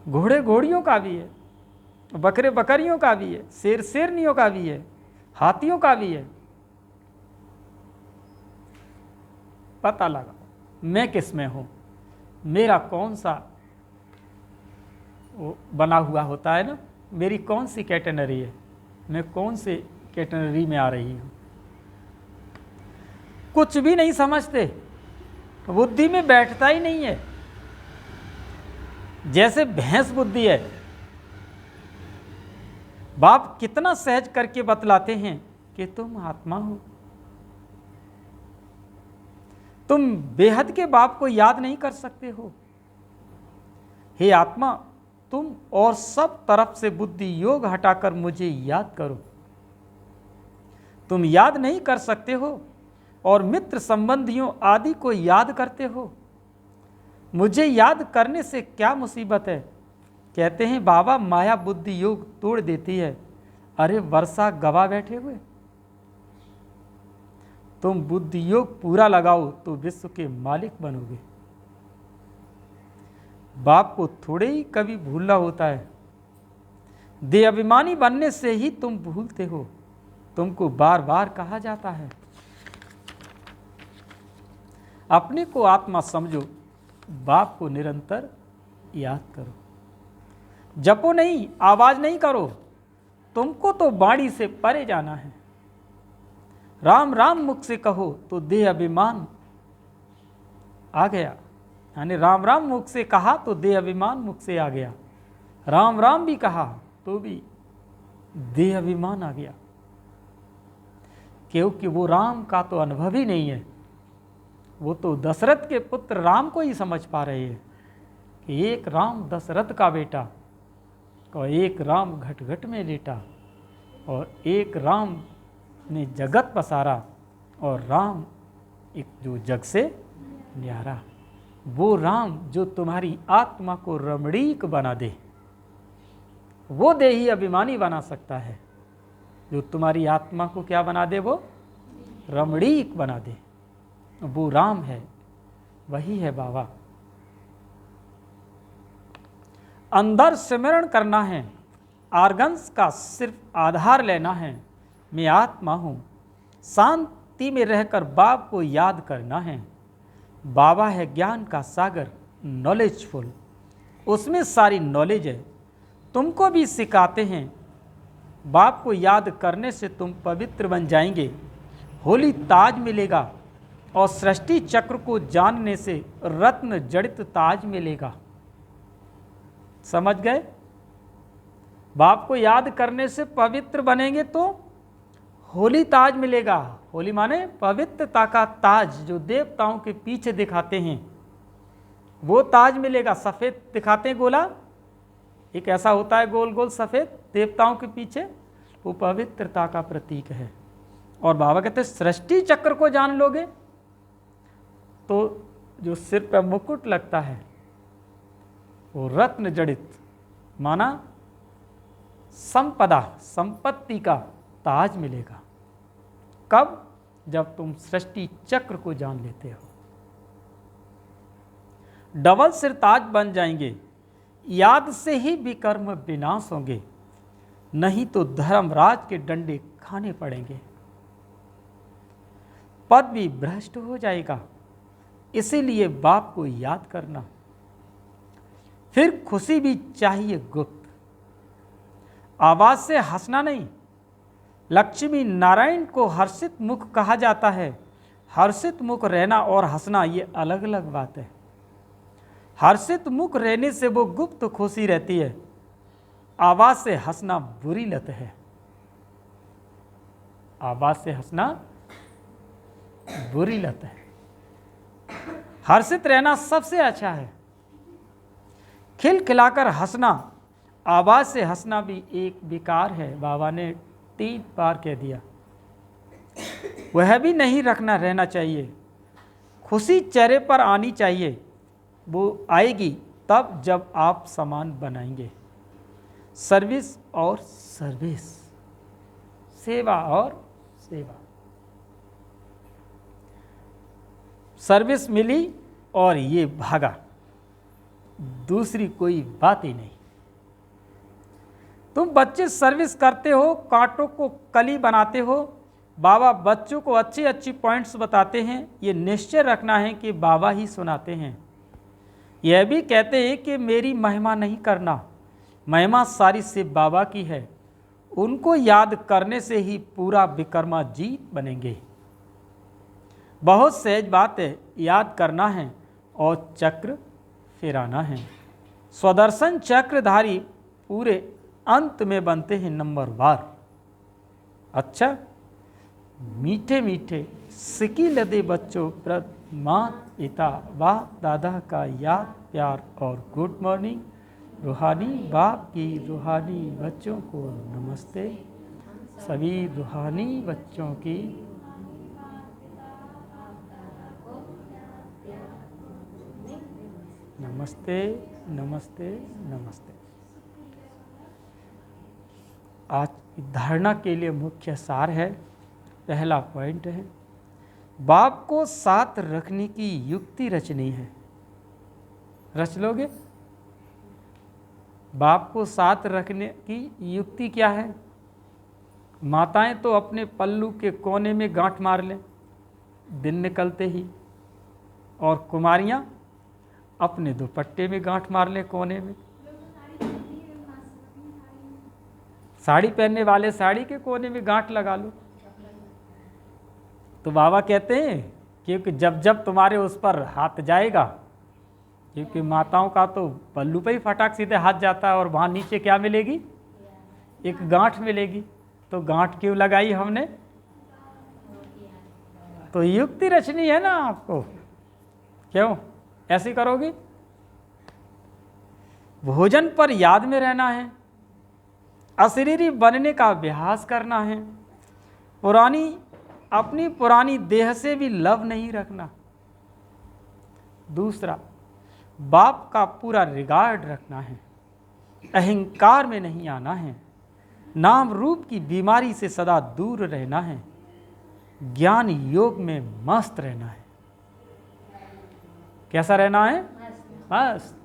घोड़े घोड़ियों का भी है, बकरे बकरियों का भी है, शेर शेरनियों का भी है, हाथियों का भी है। पता लगा मैं किस में हूं, मेरा कौन सा वो बना हुआ होता है ना, मेरी कौन सी कैटेगरी है, मैं कौन से कैटेगरी में आ रही हूं। कुछ भी नहीं समझते, बुद्धि में बैठता ही नहीं है। जैसे भैंस बुद्धि है। बाप कितना सहज करके बतलाते हैं कि तुम आत्मा हो। तुम बेहद के बाप को याद नहीं कर सकते हो। हे आत्मा, तुम और सब तरफ से बुद्धि योग हटाकर मुझे याद करो। तुम याद नहीं कर सकते हो और मित्र संबंधियों आदि को याद करते हो। मुझे याद करने से क्या मुसीबत है? कहते हैं बाबा माया बुद्धि योग तोड़ देती है। अरे वर्षा गवा बैठे हुए, तुम बुद्धि योग पूरा लगाओ तो विश्व के मालिक बनोगे। बाप को थोड़े ही कभी भूलना होता है। देह अभिमानी बनने से ही तुम भूलते हो। तुमको बार बार कहा जाता है अपने को आत्मा समझो, बाप को निरंतर याद करो। जपो नहीं, आवाज नहीं करो, तुमको तो वाणी से परे जाना है। राम राम मुख से कहो तो देह अभिमान आ गया, यानी राम राम मुख से कहा तो देह अभिमान मुख से आ गया। राम राम भी कहा तो भी देह अभिमान आ गया, क्योंकि वो राम का तो अनुभव ही नहीं है। वो तो दशरथ के पुत्र राम को ही समझ पा रहे हैं कि एक राम दशरथ का बेटा और एक राम घट घट में लेटा और एक राम ने जगत पसारा और राम एक जो जग से न्यारा। वो राम जो तुम्हारी आत्मा को रमणीक बना दे, वो देही अभिमानी बना सकता है। जो तुम्हारी आत्मा को क्या बना दे? वो रमणीक बना दे। वो राम है, वही है बाबा। अंदर सिमरण करना है, आर्गन्स का सिर्फ आधार लेना है। मैं आत्मा हूं, शांति में रहकर बाप को याद करना है। बाबा है ज्ञान का सागर, नॉलेजफुल, उसमें सारी नॉलेज है। तुमको भी सिखाते हैं। बाप को याद करने से तुम पवित्र बन जाएंगे, होली ताज मिलेगा और सृष्टि चक्र को जानने से रत्न जड़ित ताज मिलेगा। समझ गए? बाप को याद करने से पवित्र बनेंगे तो होली ताज मिलेगा। होली माने पवित्रता का ताज, जो देवताओं के पीछे दिखाते हैं वो ताज मिलेगा। सफ़ेद दिखाते हैं गोला, एक ऐसा होता है गोल गोल सफ़ेद देवताओं के पीछे, वो पवित्रता का प्रतीक है। और बाबा कहते हैं सृष्टि चक्र को जान लोगे तो जो सिर पर मुकुट लगता है वो रत्न जड़ित, माना संपदा, संपत्ति का ताज मिलेगा। कब? जब तुम सृष्टि चक्र को जान लेते हो। डबल सिर ताज बन जाएंगे। याद से ही विकर्म विनाश होंगे, नहीं तो धर्मराज के डंडे खाने पड़ेंगे। पद भी भ्रष्ट हो जाएगा, इसीलिए बाप को याद करना। फिर खुशी भी चाहिए गुप्त, आवाज से हंसना नहीं। लक्ष्मी नारायण को हर्षित मुख कहा जाता है। हर्षित मुख रहना और हंसना ये अलग अलग बात है। हर्षित मुख रहने से वो गुप्त खुशी रहती है। आवाज से हंसना बुरी लत है। आवाज से हंसना बुरी लत है। हर्षित रहना सबसे अच्छा है। खिलखिलाकर हंसना, आवाज से हंसना भी एक विकार है। बाबा ने 3 बार कह दिया। वह भी नहीं रहना चाहिए। खुशी चेहरे पर आनी चाहिए। वो आएगी तब जब आप सामान बनाएंगे। सर्विस और सर्विस, सेवा और सेवा। सर्विस मिली और ये भागा, दूसरी कोई बात ही नहीं। तुम बच्चे सर्विस करते हो, कांटों को कली बनाते हो। बाबा बच्चों को अच्छे अच्छी पॉइंट्स बताते हैं। ये निश्चय रखना है कि बाबा ही सुनाते हैं। यह भी कहते हैं कि मेरी महिमा नहीं करना, महिमा सारी सिर्फ बाबा की है। उनको याद करने से ही पूरा विकर्मा जीत बनेंगे। बहुत सहज बात है, याद करना है और चक्र फिराना है। स्वदर्शन चक्रधारी पूरे अंत में बनते हैं नंबरवार। अच्छा, मीठे मीठे सिकी लदे बच्चों प्रति माता पिता बाप दादा का याद प्यार और गुड मॉर्निंग। रूहानी बाप की रूहानी बच्चों को नमस्ते। सभी रूहानी बच्चों की नमस्ते नमस्ते नमस्ते। आज की धारणा के लिए मुख्य सार है। पहला पॉइंट है, बाप को साथ रखने की युक्ति रचनी है। रच लोगे? बाप को साथ रखने की युक्ति क्या है? माताएं तो अपने पल्लू के कोने में गांठ मार लें दिन निकलते ही, और कुमारियां अपने दुपट्टे में गांठ मार लें कोने में। साड़ी पहनने वाले साड़ी के कोने में गांठ लगा लो। तो बाबा कहते हैं क्योंकि जब जब तुम्हारे उस पर हाथ जाएगा, क्योंकि माताओं का तो पल्लू पे ही फटाक सीधे हाथ जाता है और वहाँ नीचे क्या मिलेगी? एक गांठ मिलेगी। तो गांठ क्यों लगाई हमने? तो युक्ति रचनी है ना आपको। क्यों ऐसी करोगी? भोजन पर याद में रहना है। अशरीरी बनने का अभ्यास करना है। अपनी पुरानी देह से भी लव नहीं रखना। दूसरा, बाप का पूरा रिगार्ड रखना है। अहंकार में नहीं आना है। नाम रूप की बीमारी से सदा दूर रहना है। ज्ञान योग में मस्त रहना है। कैसा रहना है? मस्त।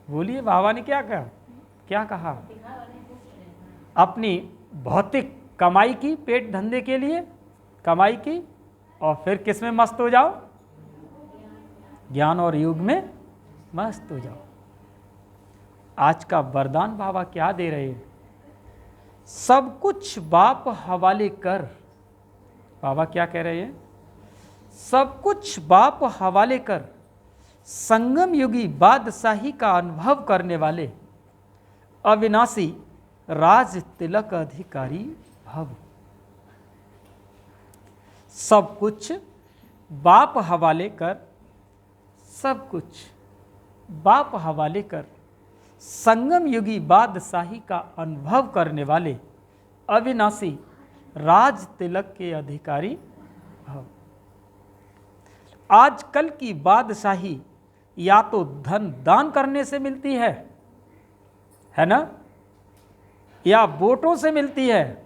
बोलिए, बाबा ने क्या कहा? अपनी भौतिक कमाई की, पेट धंधे के लिए कमाई की, और फिर किस में मस्त हो जाओ? ज्ञान और योग में मस्त हो जाओ। आज का वरदान बाबा क्या दे रहे हैं? सब कुछ बाप हवाले कर। बाबा क्या कह रहे हैं? सब कुछ बाप हवाले कर। संगम युगी बादशाही का अनुभव करने वाले अविनाशी राज तिलक अधिकारी भव। सब कुछ बाप हवाले कर, सब कुछ बाप हवाले कर। संगम युगी बादशाही का अनुभव करने वाले अविनाशी राज तिलक के अधिकारी भव। आजकल की बादशाही या तो धन दान करने से मिलती है ना, या वोटों से मिलती है।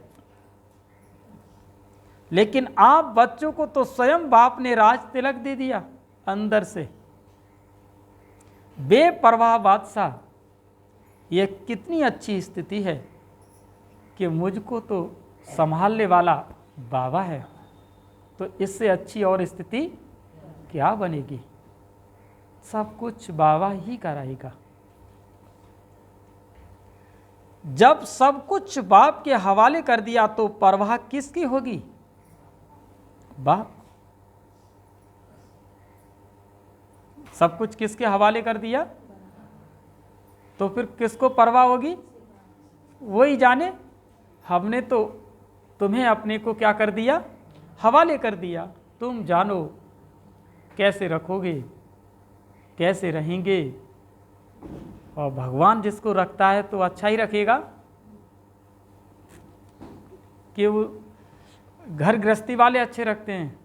लेकिन आप बच्चों को तो स्वयं बाप ने राज तिलक दे दिया अंदर से। बेपरवाह बादशाह, यह कितनी अच्छी स्थिति है कि मुझको तो संभालने वाला बाबा है। तो इससे अच्छी और स्थिति क्या बनेगी? सब कुछ बाबा ही कराएगा। जब सब कुछ बाप के हवाले कर दिया तो परवाह किसकी होगी? बाप। सब कुछ किसके हवाले कर दिया, तो फिर किसको परवाह होगी, वही जाने। हमने तो तुम्हें अपने को क्या कर दिया, हवाले कर दिया, तुम जानो कैसे रखोगे, कैसे रहेंगे। और भगवान जिसको रखता है तो अच्छा ही रखेगा, कि वो घर गृहस्थी वाले अच्छे रखते हैं,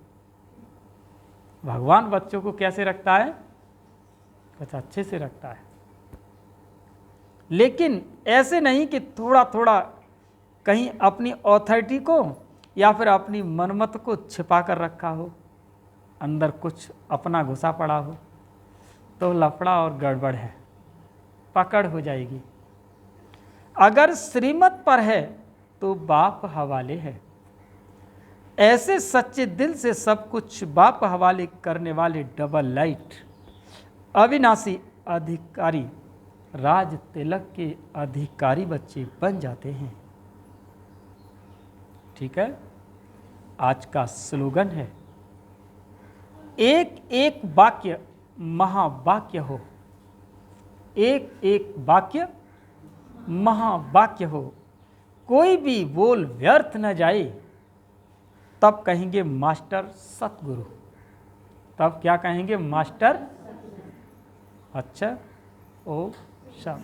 भगवान बच्चों को कैसे रखता है, कुछ अच्छे से रखता है। लेकिन ऐसे नहीं कि थोड़ा थोड़ा कहीं अपनी ऑथोरिटी को या फिर अपनी मनमत को छिपा कर रखा हो, अंदर कुछ अपना घुसा पड़ा हो, तो लफड़ा और गड़बड़ है, पकड़ हो जाएगी। अगर श्रीमत पर है तो बाप हवाले है। ऐसे सच्चे दिल से सब कुछ बाप हवाले करने वाले डबल लाइट अविनाशी अधिकारी राज तिलक के अधिकारी बच्चे बन जाते हैं। ठीक है, आज का स्लोगन है, एक एक वाक्य महावाक्य हो, एक एक वाक्य महावाक्य हो, कोई भी बोल व्यर्थ न जाए, तब कहेंगे मास्टर सतगुरु। तब क्या कहेंगे, मास्टर। अच्छा, ओ शाम।